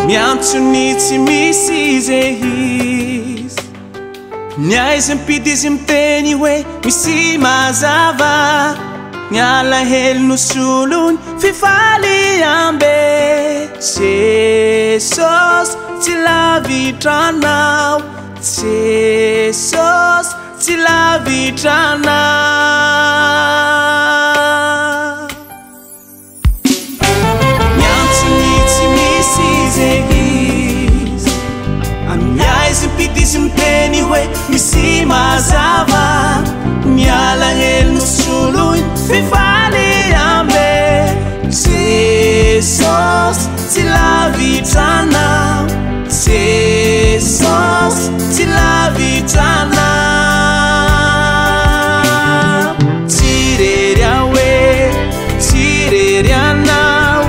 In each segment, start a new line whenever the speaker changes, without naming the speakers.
miantsony tsy misy izay izy niaizy mipity izy miteny hoe misy mazava niala hely no solony fifaly ambe Jesus tsy lavitranao Jesus tsy lavitranao miantsony tsy misy izay izy amiaizy mipity izy miteny hoe misy mazava miala hely no solony fifaly ambe Jesus tsy lavitranao Jesus tsy lavitranao tsirery awe tsirery anao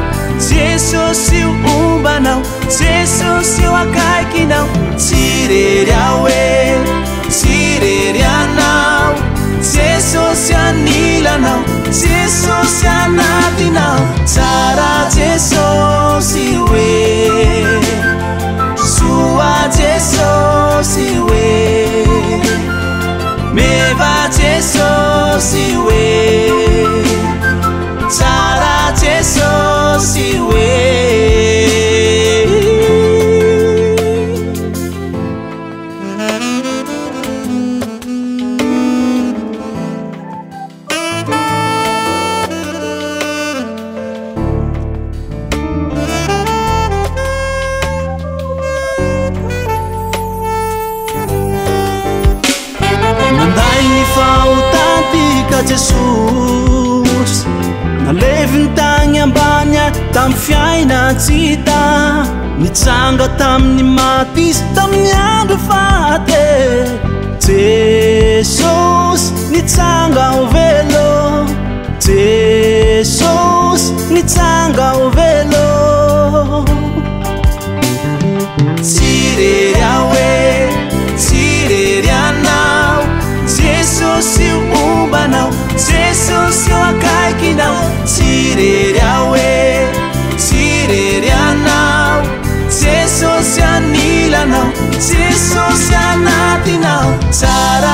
Jesus io ombanao Jesus io akaikinao tsirery awe tsirery anao Jesus anilanao Jesus anatinao tsara Jesus iwe soa Jesus iwe meva Jesus iwe tsara Jesus iwe Jesus naleviny tagny ambany tamy fiaina tsy hita nitsanga tamin'ny maty izy tamin'ny andro faty Jesus nitsanga ho velo Jesus nitsanga ho velo tsirery awe tsirery anao Jesus io ombanao Jesus io akaikinao tsirery awe tsirery anao Jesus anilanao Jesus anatinao tsara